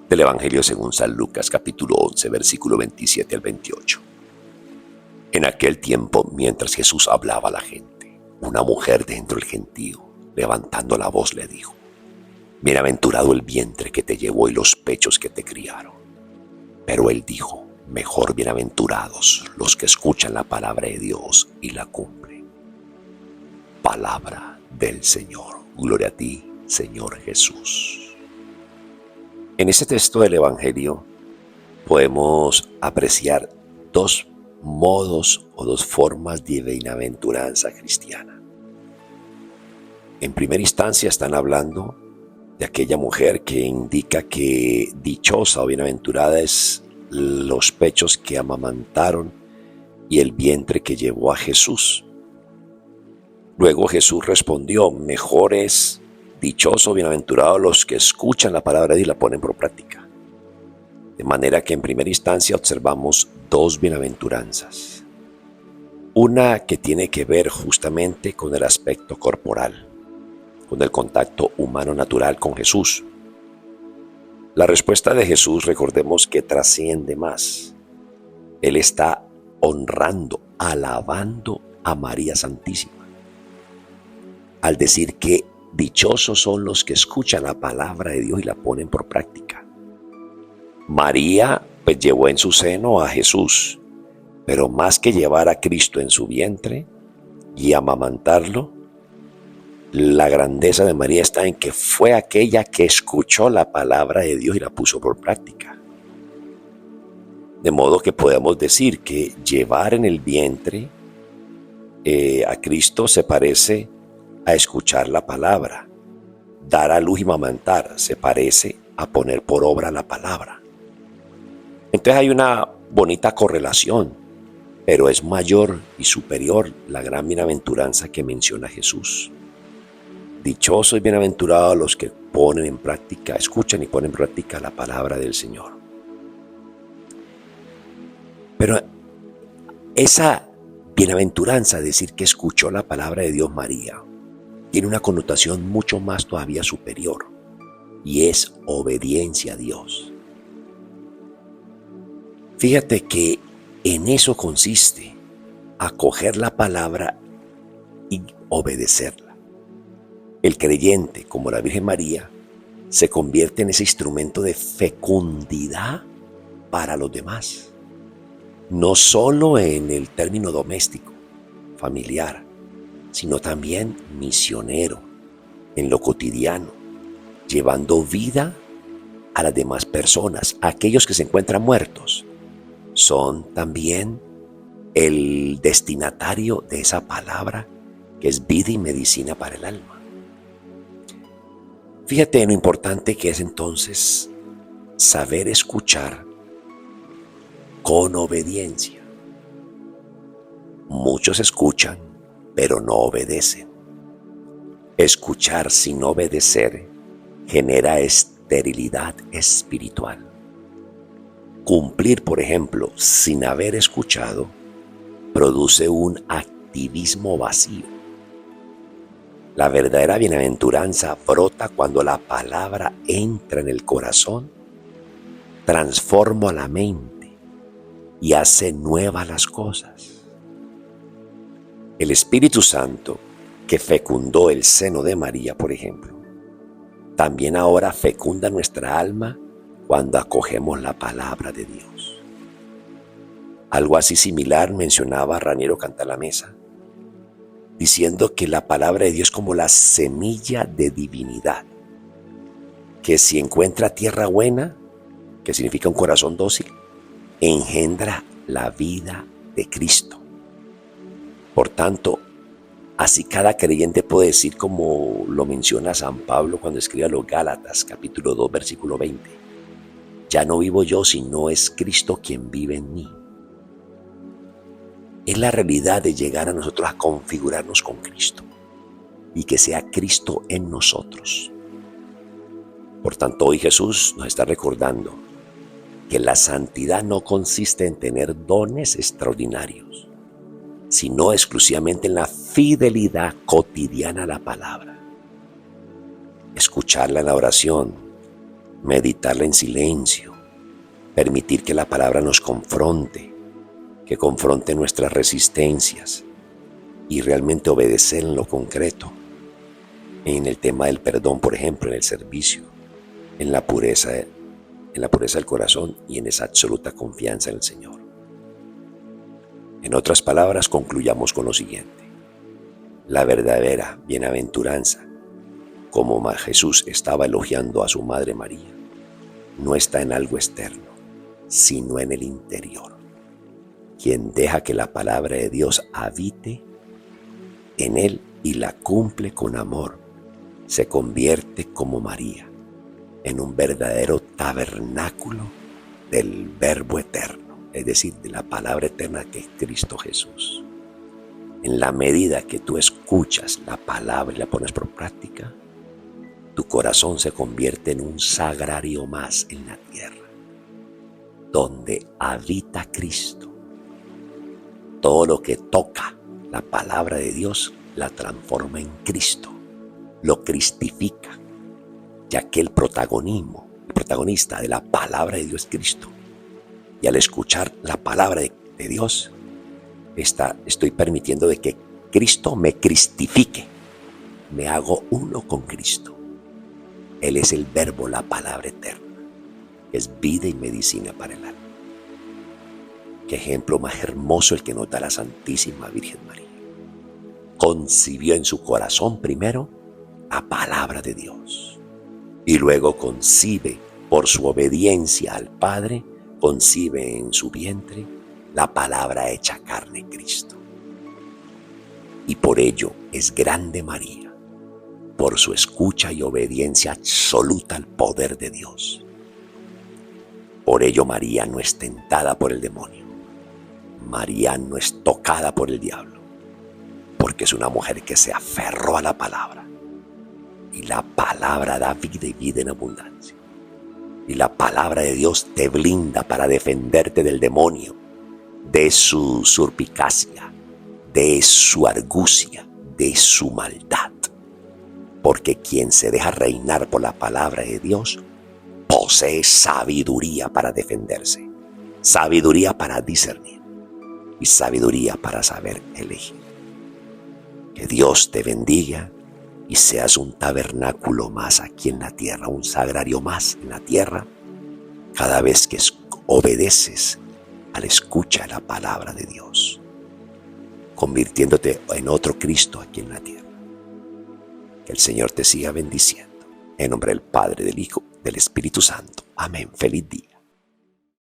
Del Evangelio según San Lucas, capítulo 11, versículo 27 al 28. En aquel tiempo, mientras Jesús hablaba a la gente, una mujer dentro del gentío, levantando la voz, le dijo: Bienaventurado el vientre que te llevó y los pechos que te criaron. Pero él dijo: Mejor bienaventurados los que escuchan la palabra de Dios y la cumplen. Palabra del Señor. Gloria a ti, Señor Jesús. En este texto del Evangelio podemos apreciar dos modos o dos formas de bienaventuranza cristiana. En primera instancia están hablando de aquella mujer que indica que dichosa o bienaventurada es los pechos que amamantaron y el vientre que llevó a Jesús. Luego Jesús respondió: mejor es dichoso, bienaventurado los que escuchan la palabra de Dios y la ponen por práctica. De manera que en primera instancia observamos dos bienaventuranzas. Una que tiene que ver justamente con el aspecto corporal, con el contacto humano natural con Jesús. La respuesta de Jesús, recordemos que trasciende más. Él está honrando, alabando a María Santísima, al decir que dichosos son los que escuchan la palabra de Dios y la ponen por práctica. María pues llevó en su seno a Jesús, pero más que llevar a Cristo en su vientre y amamantarlo, la grandeza de María está en que fue aquella que escuchó la palabra de Dios y la puso por práctica. De modo que podemos decir que llevar en el vientre a Cristo se parece a escuchar la palabra. Dar a luz y amamantar se parece a poner por obra la palabra. Entonces hay una bonita correlación, pero es mayor y superior la gran bienaventuranza que menciona Jesús. Dichosos y bienaventurados los que ponen en práctica, escuchan y ponen en práctica la palabra del Señor. Pero esa bienaventuranza, decir que escuchó la palabra de Dios María, tiene una connotación mucho más todavía superior, y es obediencia a Dios. Fíjate que en eso consiste acoger la palabra y obedecerla. El creyente, como la Virgen María, se convierte en ese instrumento de fecundidad para los demás. No solo en el término doméstico, familiar, sino también misionero, en lo cotidiano, llevando vida a las demás personas. Aquellos que se encuentran muertos son también el destinatario de esa palabra que es vida y medicina para el alma. Fíjate en lo importante que es entonces saber escuchar con obediencia. Muchos escuchan, pero no obedecen. Escuchar sin obedecer genera esterilidad espiritual. Cumplir, por ejemplo, sin haber escuchado, produce un activismo vacío. La verdadera bienaventuranza brota cuando la palabra entra en el corazón, transforma la mente y hace nuevas las cosas. El Espíritu Santo, que fecundó el seno de María, por ejemplo, también ahora fecunda nuestra alma cuando acogemos la palabra de Dios. Algo así similar mencionaba Raniero Cantalamessa, diciendo que la palabra de Dios es como la semilla de divinidad, que si encuentra tierra buena, que significa un corazón dócil, engendra la vida de Cristo. Por tanto, así cada creyente puede decir, como lo menciona San Pablo cuando escribe a los Gálatas, capítulo 2, versículo 20. Ya no vivo yo, sino es Cristo quien vive en mí. Es la realidad de llegar a nosotros a configurarnos con Cristo y que sea Cristo en nosotros. Por tanto, hoy Jesús nos está recordando que la santidad no consiste en tener dones extraordinarios, sino exclusivamente en la fidelidad cotidiana a la palabra. Escucharla en la oración, meditarla en silencio, permitir que la palabra nos confronte, que confronte nuestras resistencias y realmente obedecer en lo concreto. En el tema del perdón, por ejemplo, en el servicio, en la pureza del corazón y en esa absoluta confianza en el Señor. En otras palabras, concluyamos con lo siguiente. La verdadera bienaventuranza, como Jesús estaba elogiando a su Madre María, no está en algo externo, sino en el interior. Quien deja que la palabra de Dios habite en él y la cumple con amor, se convierte como María en un verdadero tabernáculo del Verbo eterno, es decir, de la palabra eterna que es Cristo Jesús. En la medida que tú escuchas la palabra y la pones por práctica, tu corazón se convierte en un sagrario más en la tierra, donde habita Cristo. Todo lo que toca la palabra de Dios la transforma en Cristo, lo cristifica, ya que el protagonista de la palabra de Dios es Cristo. Y al escuchar la palabra de Dios, estoy permitiendo de que Cristo me cristifique, me hago uno con Cristo. Él es el verbo, la palabra eterna, que es vida y medicina para el alma. Qué ejemplo más hermoso el que nos da la Santísima Virgen María. Concibió en su corazón primero la palabra de Dios y luego concibe por su obediencia al Padre, concibe en su vientre la palabra hecha carne, Cristo. Y por ello es grande María, por su escucha y obediencia absoluta al poder de Dios. Por ello María no es tentada por el demonio. María no es tocada por el diablo, porque es una mujer que se aferró a la palabra. Y la palabra da vida y vida en abundancia. Y la palabra de Dios te blinda para defenderte del demonio, de su suspicacia, de su argucia, de su maldad. Porque quien se deja reinar por la palabra de Dios posee sabiduría para defenderse, sabiduría para discernir y sabiduría para saber elegir. Que Dios te bendiga y seas un tabernáculo más aquí en la tierra, un sagrario más en la tierra, cada vez que obedeces al escucha de la palabra de Dios, convirtiéndote en otro Cristo aquí en la tierra. Que el Señor te siga bendiciendo. En nombre del Padre, del Hijo, del Espíritu Santo. Amén. Feliz día.